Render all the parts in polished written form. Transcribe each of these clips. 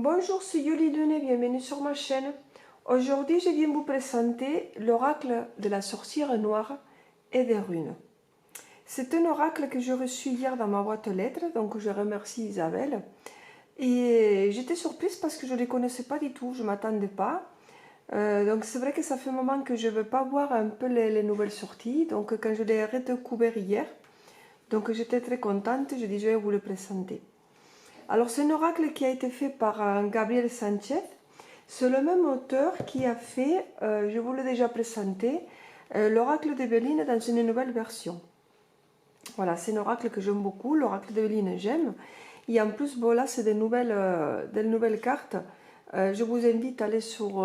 Bonjour, c'est Yoli Denet, bienvenue sur ma chaîne. Aujourd'hui, je viens vous présenter l'oracle de la sorcière noire et des runes. C'est un oracle que j'ai reçu hier dans ma boîte aux lettres, donc je remercie Isabelle. Et j'étais surprise parce que je ne les connaissais pas du tout, je ne m'attendais pas. Donc c'est vrai que ça fait un moment que je ne veux pas voir un peu les nouvelles sorties. Donc quand je l'ai redécouvert hier, donc j'étais très contente, je dis je vais vous le présenter. Alors c'est un oracle qui a été fait par Gabriel Sanchez. C'est le même auteur qui a fait, je vous l'ai déjà présenté, l'oracle de Béline dans une nouvelle version. Voilà, c'est un oracle que j'aime beaucoup, l'oracle de Béline j'aime. Et en plus, bon là c'est des nouvelles cartes. Je vous invite à aller sur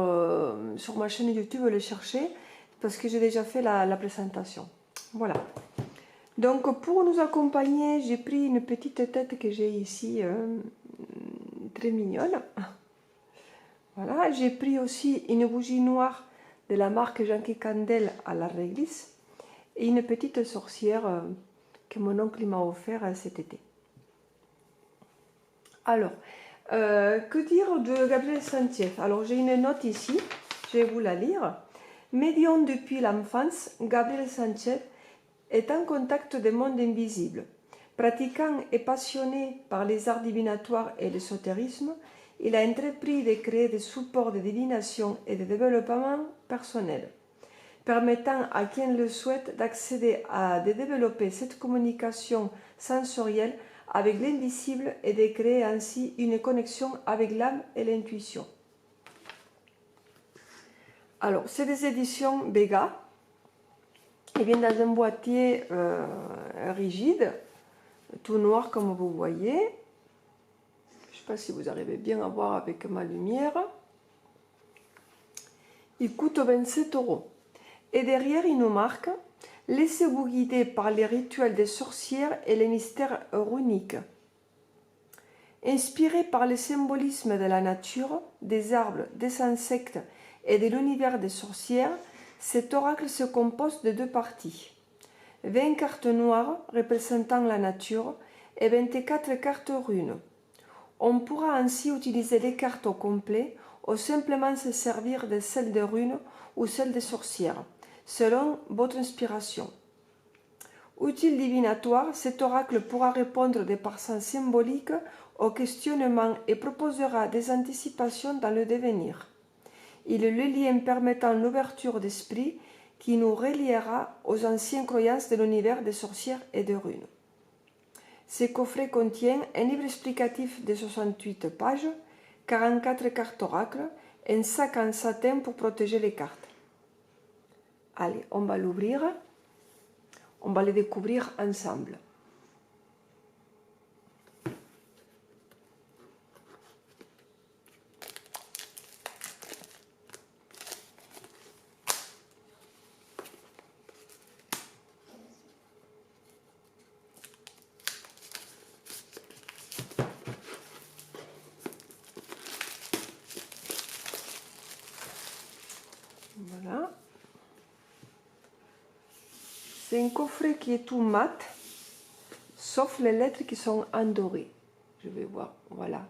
ma chaîne YouTube les chercher parce que j'ai déjà fait la présentation. Voilà. Donc pour nous accompagner, j'ai pris une petite tête que j'ai ici, très mignonne. Voilà, j'ai pris aussi une bougie noire de la marque Jean-Qui Candel à la réglisse et une petite sorcière que mon oncle m'a offert cet été. Alors, que dire de Gabriel Sanchez? Alors j'ai une note ici, je vais vous la lire. Médium depuis l'enfance, Gabriel Sanchez est en contact des mondes invisibles. Pratiquant et passionné par les arts divinatoires et l'ésotérisme, il a entrepris de créer des supports de divination et de développement personnel, permettant à qui le souhaite d'accéder à de développer cette communication sensorielle avec l'invisible et de créer ainsi une connexion avec l'âme et l'intuition. Alors, c'est des éditions Béga. Il vient dans un boîtier rigide, tout noir comme vous voyez. Je ne sais pas si vous arrivez bien à voir avec ma lumière. Il coûte 27 €. Et derrière, il nous marque « Laissez-vous guider par les rituels des sorcières et les mystères runiques. » Inspiré par le symbolisme de la nature, des arbres, des insectes et de l'univers des sorcières, cet oracle se compose de deux parties. 20 cartes noires représentant la nature et 24 cartes runes. On pourra ainsi utiliser les cartes au complet ou simplement se servir de celles de runes ou celles des sorcières, selon votre inspiration. Utile divinatoire, cet oracle pourra répondre de façon symbolique aux questionnements et proposera des anticipations dans le devenir. Il est le lien permettant l'ouverture d'esprit qui nous reliera aux anciennes croyances de l'univers des sorcières et des runes. Ce coffret contient un livre explicatif de 68 pages, 44 cartes oracles, un sac en satin pour protéger les cartes. Allez, on va l'ouvrir, on va les découvrir ensemble. Voilà. C'est un coffret qui est tout mat, sauf les lettres qui sont en doré. Je vais voir, voilà.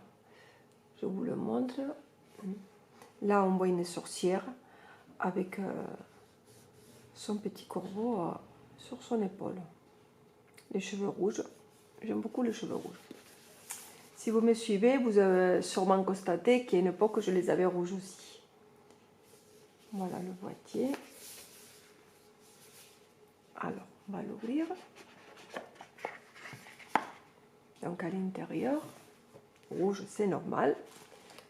Je vous le montre. Là, on voit une sorcière avec son petit corbeau sur son épaule. Les cheveux rouges. J'aime beaucoup les cheveux rouges. Si vous me suivez, vous avez sûrement constaté qu'à une époque, je les avais rouges aussi. Voilà le boîtier. Alors, on va l'ouvrir. Donc à l'intérieur, rouge, c'est normal,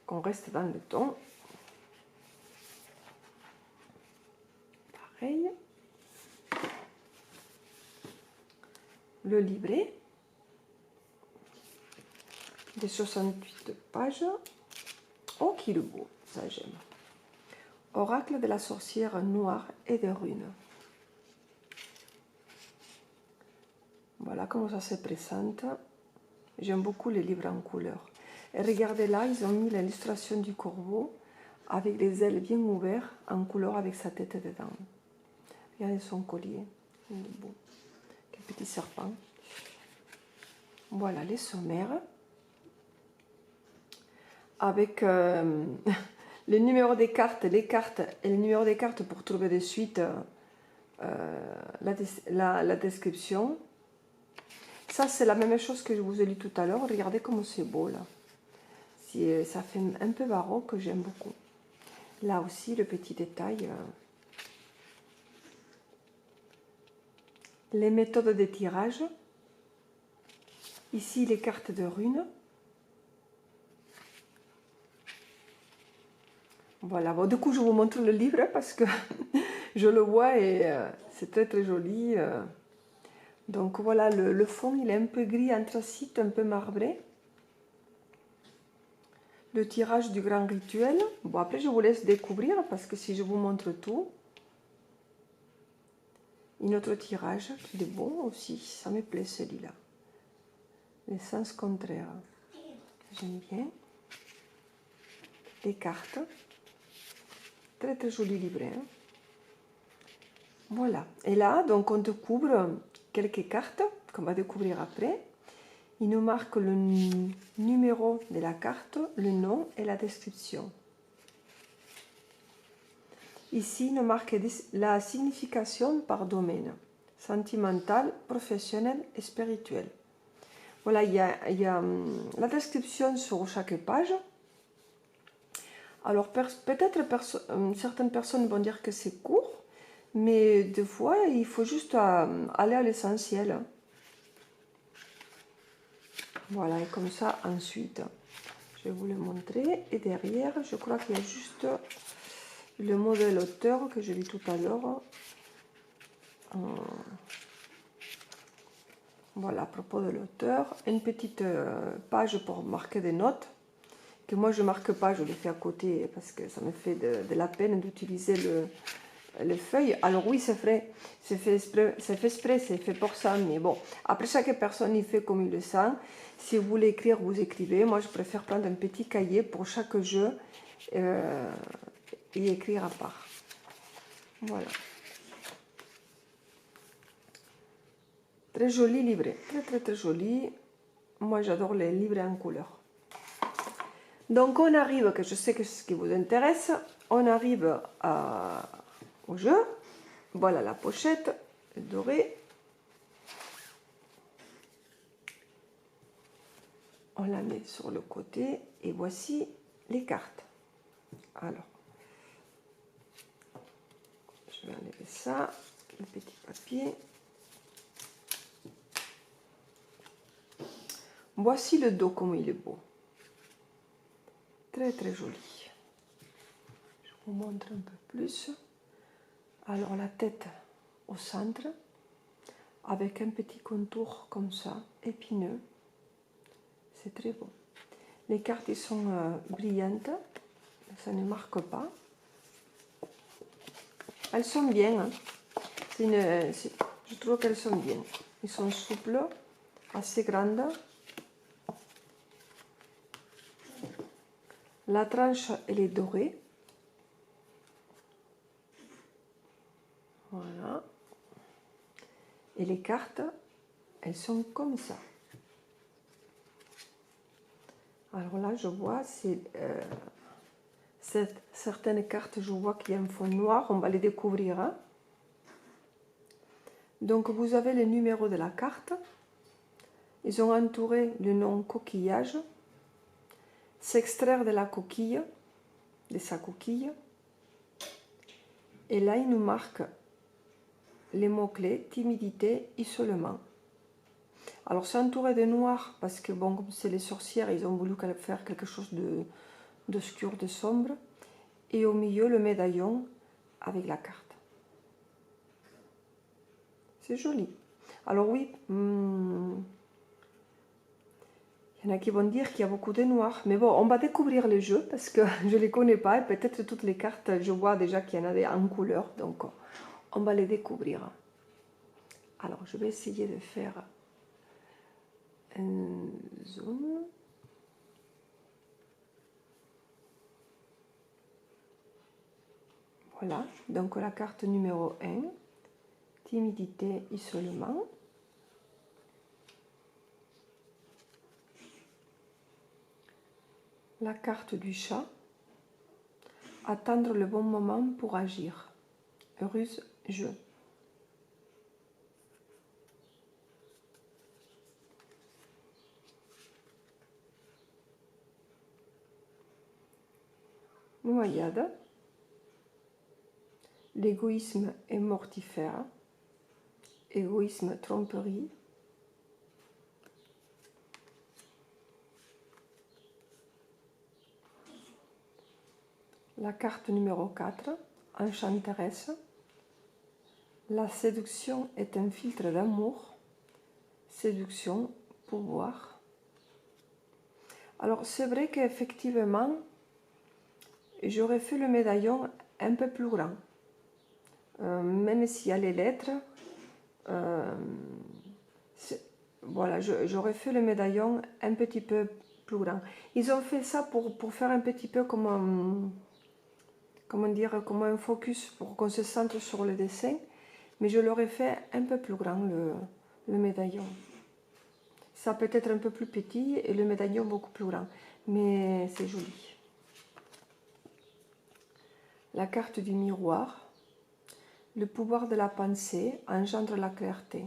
qu'on reste dans le ton. Pareil. Le livret de 68 pages. Oh, qu'il est beau, ça j'aime. Oracle de la sorcière noire et des runes. Voilà comment ça se présente. J'aime beaucoup les livres en couleur. Et regardez là, ils ont mis l'illustration du corbeau avec les ailes bien ouvertes en couleur avec sa tête dedans. Regardez son collier, il est beau. Quel petit serpent. Voilà les sommaires. avec les numéros des cartes, les cartes et les numéros des cartes pour trouver de suite la description. Ça, c'est la même chose que je vous ai lu tout à l'heure. Regardez comme c'est beau, là. Ça fait un peu baroque, j'aime beaucoup. Là aussi, le petit détail. Les méthodes de tirage. Ici, les cartes de runes. Voilà, bon, du coup, je vous montre le livre parce que je le vois et c'est très très joli. Donc voilà, le fond, il est un peu gris anthracite, un peu marbré. Le tirage du grand rituel. Bon, après, je vous laisse découvrir parce que si je vous montre tout. Un autre tirage qui est bon aussi, ça me plaît celui-là. Les sens contraires. J'aime bien. Les cartes. Très très joli livret. Hein. Voilà. Et là, donc on découvre quelques cartes qu'on va découvrir après. Il nous marque le numéro de la carte, le nom et la description. Ici, il nous marque la signification par domaine. Sentimental, professionnel et spirituel. Voilà, il y a la description sur chaque page. Alors peut-être certaines personnes vont dire que c'est court, mais des fois il faut juste aller à l'essentiel. Voilà, et comme ça ensuite, je vais vous le montrer. Et derrière, je crois qu'il y a juste le mot de l'auteur que j'ai lu tout à l'heure. Voilà, à propos de l'auteur, une petite page pour marquer des notes. Que moi je ne marque pas, je le fais à côté parce que ça me fait de la peine d'utiliser les feuilles. Alors oui, c'est vrai, c'est fait exprès, c'est fait pour ça, mais bon, après chaque personne il fait comme il le sent. Si vous voulez écrire, vous écrivez. Moi je préfère prendre un petit cahier pour chaque jeu et écrire à part. Voilà. Très joli livret, très très très joli. Moi j'adore les livrets en couleur. Donc on arrive, que je sais que c'est ce qui vous intéresse, on arrive au jeu. Voilà la pochette dorée. On la met sur le côté et voici les cartes. Alors, je vais enlever ça, le petit papier. Voici le dos comme il est beau. Très très joli. Je vous montre un peu plus. Alors la tête au centre, avec un petit contour comme ça, épineux. C'est très beau. Les cartes ils sont brillantes, ça ne marque pas. Elles sont bien. Hein. Je trouve qu'elles sont bien. Ils sont souples, assez grandes. La tranche, elle est dorée. Voilà. Et les cartes, elles sont comme ça. Alors là, je vois, certaines cartes, je vois qu'il y a un fond noir. On va les découvrir. Hein. Donc, vous avez le numéro de la carte. Ils ont entouré le nom coquillage. S'extraire de la coquille, de sa coquille. Et là, il nous marque les mots-clés, timidité, isolement. Alors, c'est entouré de noir parce que, bon, comme c'est les sorcières, ils ont voulu faire quelque chose d'obscur, de sombre. Et au milieu, le médaillon avec la carte. C'est joli. Alors oui, il y en a qui vont dire qu'il y a beaucoup de noir. Mais bon, on va découvrir les jeux parce que je ne les connais pas. Et peut-être toutes les cartes, je vois déjà qu'il y en a des en couleur. Donc, on va les découvrir. Alors, je vais essayer de faire un zoom. Voilà, donc la carte numéro 1, timidité, isolement. La carte du chat. Attendre le bon moment pour agir. Ruse, jeu. Noyade. L'égoïsme est mortifère. Égoïsme, tromperie. La carte numéro 4, enchanteresse. La séduction est un filtre d'amour. Séduction, pouvoir. Alors c'est vrai qu'effectivement, j'aurais fait le médaillon un peu plus grand. Même s'il y a les lettres, voilà, j'aurais fait le médaillon un petit peu plus grand. Ils ont fait ça pour faire un petit peu comme un focus, pour qu'on se centre sur le dessin, mais je l'aurais fait un peu plus grand, le médaillon. Ça peut être un peu plus petit et le médaillon beaucoup plus grand, mais c'est joli. La carte du miroir. Le pouvoir de la pensée engendre la clarté.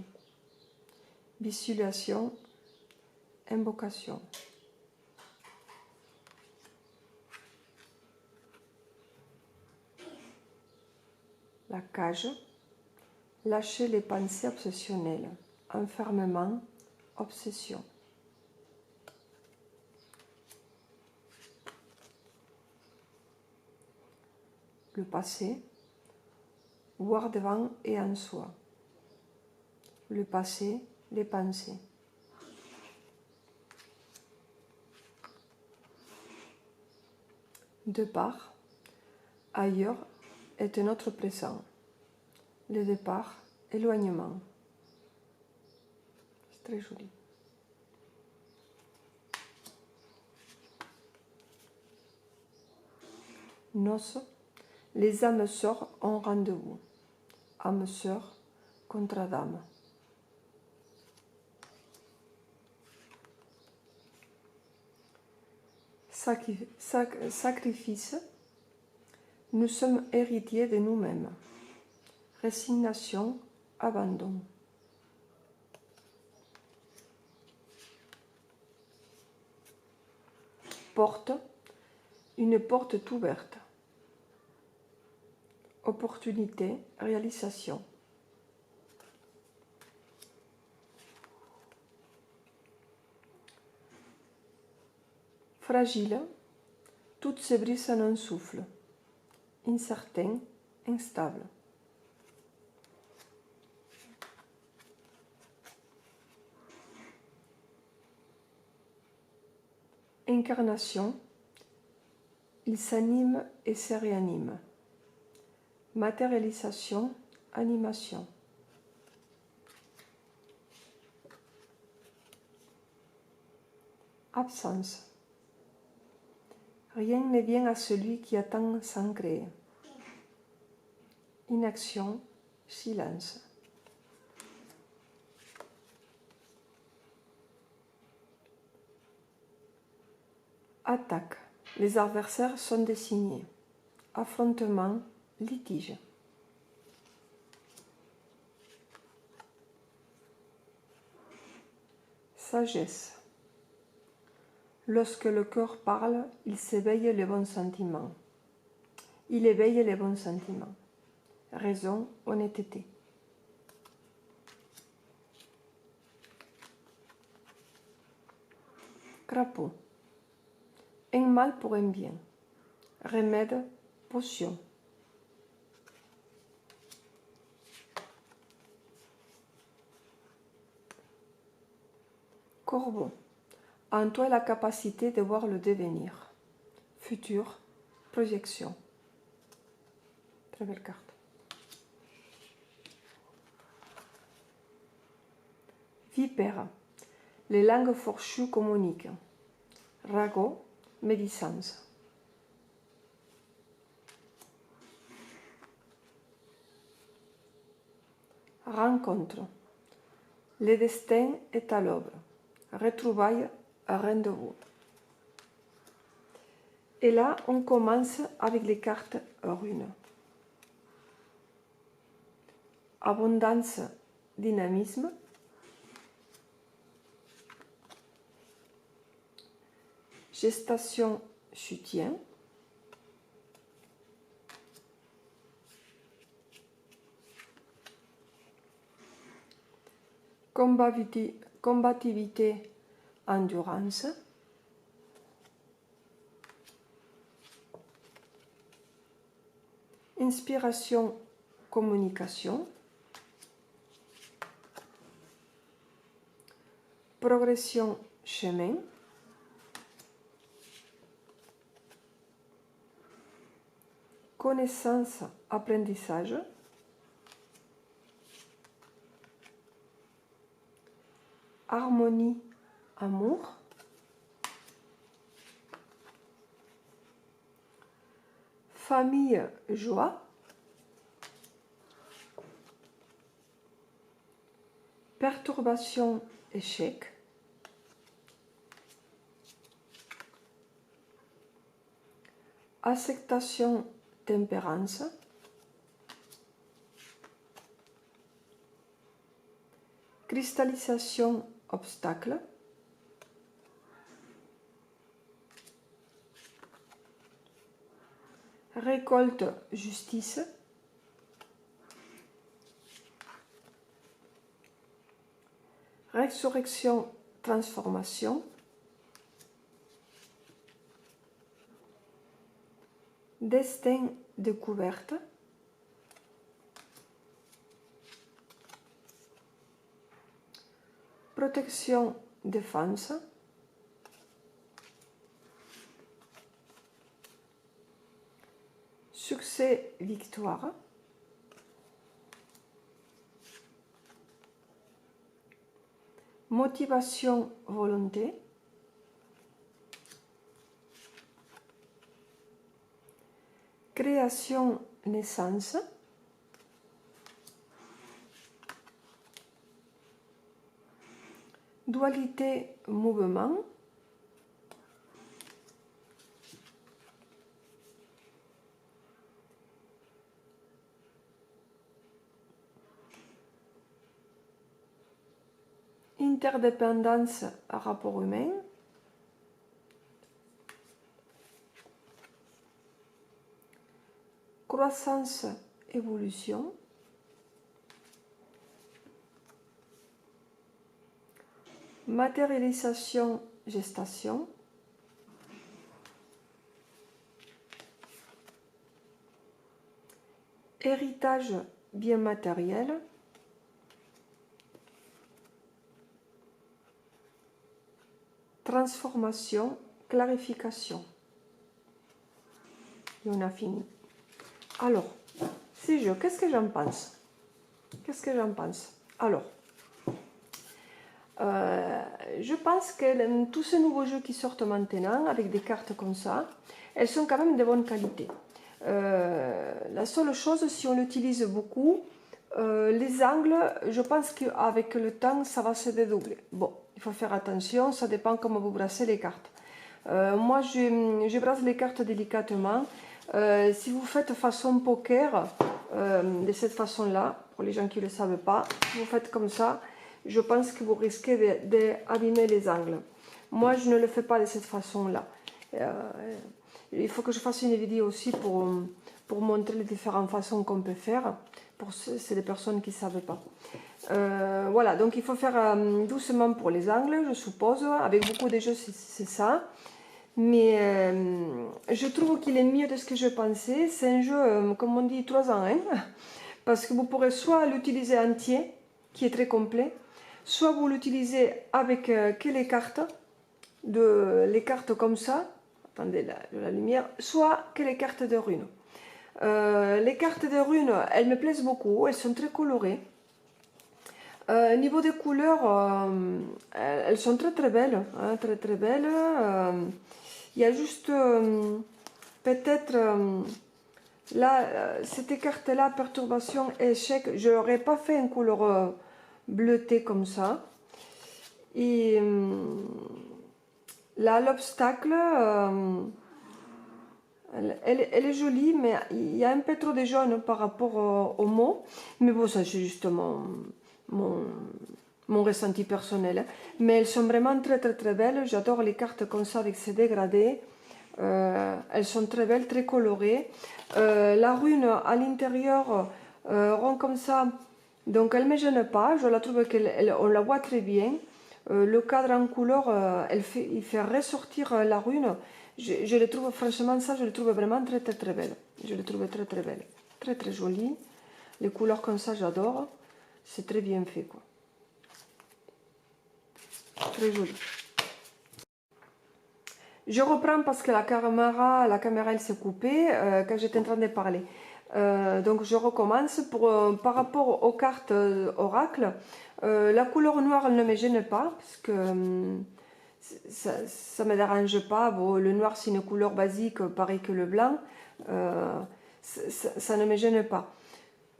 Visualisation, invocation. La cage. Lâcher les pensées obsessionnelles. Enfermement, obsession. Le passé. Voir devant et en soi. Le passé, les pensées. Départ. Ailleurs est un autre présent. Le départ, éloignement. C'est très joli. Noces. Les âmes sœurs ont rendez-vous. Âme sœur contre dame. Sacrifice. Nous sommes héritiers de nous-mêmes. Résignation, abandon. Porte. Une porte ouverte. Opportunité, réalisation. Fragile. Tout se brise en un souffle. Incertain, instable. Incarnation. Il s'anime et se réanime. Matérialisation, animation. Absence. Rien ne vient à celui qui attend sans créer. Inaction, silence. Attaque. Les adversaires sont désignés. Affrontement, litige. Sagesse. Lorsque le cœur parle, il s'éveille les bons sentiments. Il éveille les bons sentiments. Raison, honnêteté. Crapaud. Un mal pour un bien. Remède, potion. Corbeau. En toi la capacité de voir le devenir. Futur, projection. Très belle carte. Vipère. Les langues fourchues communiquent. Ragot, médisance. Rencontre. Le destin est à l'aube. Retrouvailles à rendez-vous. Et là, on commence avec les cartes runes. Abondance, dynamisme. Gestation, soutien. Combativité, endurance. Inspiration, communication. Progression, chemin. Connaissance, apprentissage. Harmonie, amour. Famille, joie. Perturbation, échec. Acceptation, tempérance. Cristallisation, obstacle. Récolte, justice. Résurrection, transformation. Destin, découverte. Protection, défense. Succès, victoire. Motivation, volonté. Création, naissance. Dualité, mouvement. Interdépendance, rapport humain. Croissance, évolution. Matérialisation, gestation. Héritage, bien matériel. Transformation, clarification. Et on a fini. Alors, ces jeux, qu'est-ce que j'en pense? Qu'est-ce que j'en pense? Alors, je pense que tous ces nouveaux jeux qui sortent maintenant, avec des cartes comme ça, elles sont quand même de bonne qualité. La seule chose, si on l'utilise beaucoup, les angles, je pense qu'avec le temps, ça va se dédoubler. Bon, il faut faire attention, ça dépend comment vous brassez les cartes. Moi, je brasse les cartes délicatement. Si vous faites façon poker, de cette façon-là, pour les gens qui ne le savent pas, si vous faites comme ça, je pense que vous risquez d'abîmer les angles. Moi, je ne le fais pas de cette façon-là. Il faut que je fasse une vidéo aussi pour montrer les différentes façons qu'on peut faire, pour c'est les personnes qui ne savent pas. Voilà, donc il faut faire doucement pour les angles, je suppose. Avec beaucoup de jeux, c'est ça. Mais je trouve qu'il est mieux de ce que je pensais. C'est un jeu, comme on dit, 3 en 1. Parce que vous pourrez soit l'utiliser entier, qui est très complet, soit vous l'utilisez avec que les cartes comme ça, attendez la lumière, soit que les cartes de runes. Les cartes de runes, elles me plaisent beaucoup, elles sont très colorées. Niveau des couleurs, elles sont très très belles, hein, très très belles. Il y a juste peut-être là, cette carte-là, perturbation, échec, je n'aurais pas fait une couleur bleutée comme ça. Et là, l'obstacle, Elle est jolie, mais il y a un peu trop de jaune par rapport au mot. Mais bon, ça c'est juste mon, mon ressenti personnel. Mais elles sont vraiment très très très belles. J'adore les cartes comme ça avec ces dégradés. Elles sont très belles, très colorées. La rune à l'intérieur, rond comme ça, donc elle ne me gêne pas. Je la trouve qu'on la voit très bien. Le cadre en couleur, il fait ressortir la rune. Je le trouve, franchement, ça, je le trouve vraiment très très très belle. Je le trouve très très belle. Très très jolie. Les couleurs comme ça, j'adore. C'est très bien fait, quoi. Très joli. Je reprends parce que la caméra elle s'est coupée quand j'étais en train de parler. Donc je recommence. Par rapport aux cartes oracle, la couleur noire elle ne me gêne pas parce que ça ne me dérange pas. Bon, le noir c'est une couleur basique, pareil que le blanc. Ça ne me gêne pas.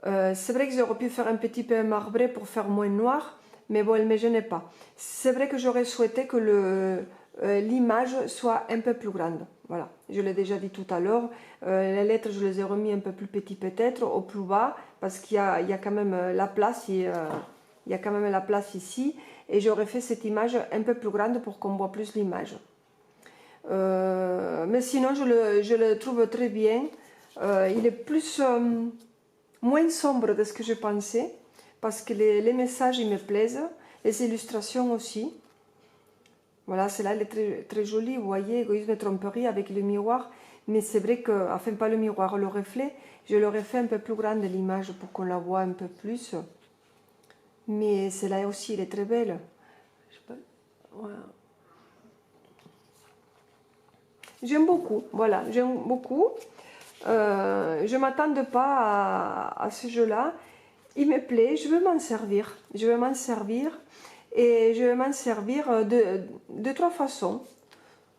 C'est vrai que j'aurais pu faire un petit peu marbré pour faire moins noir, mais bon, elle ne me gênait pas. C'est vrai que j'aurais souhaité que l'image soit un peu plus grande. Voilà, je l'ai déjà dit tout à l'heure. Les lettres, je les ai remis un peu plus petit peut-être, au plus bas, parce qu'il y a quand même la place, il y a quand même la place ici. Et j'aurais fait cette image un peu plus grande pour qu'on voit plus l'image. Mais sinon, je le trouve très bien. Il est plus... moins sombre de ce que je pensais, parce que les messages ils me plaisent, les illustrations aussi. Voilà, celle-là elle est très, très jolie, vous voyez, égoïsme et tromperie avec le miroir, mais c'est vrai que, enfin pas le miroir, le reflet, je l'aurais fait un peu plus grande l'image pour qu'on la voit un peu plus. Mais celle-là aussi, elle est très belle. Je sais pas, voilà. J'aime beaucoup, voilà, j'aime beaucoup. Je ne m'attends pas à ce jeu-là. Il me plaît, je veux m'en servir. Je veux m'en servir et je vais m'en servir de trois façons.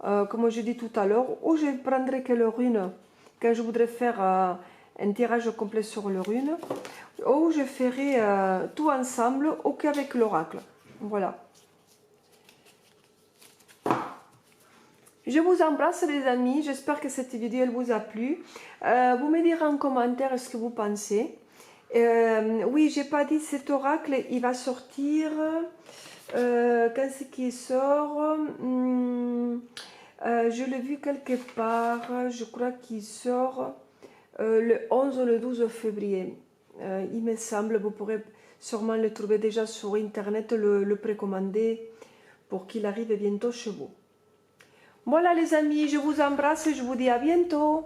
Comme je dis tout à l'heure, ou je prendrai que le rune quand je voudrais faire un tirage complet sur le rune, ou je ferai tout ensemble ou qu'avec l'oracle. Voilà. Je vous embrasse les amis, j'espère que cette vidéo elle vous a plu. Vous me direz en commentaire ce que vous pensez. Oui, j'ai pas dit cet oracle, il va sortir... quand c'est qu'il sort, je l'ai vu quelque part, je crois qu'il sort le 11 ou le 12 février. Il me semble, vous pourrez sûrement le trouver déjà sur internet, le précommander pour qu'il arrive bientôt chez vous. Voilà les amis, je vous embrasse et je vous dis à bientôt.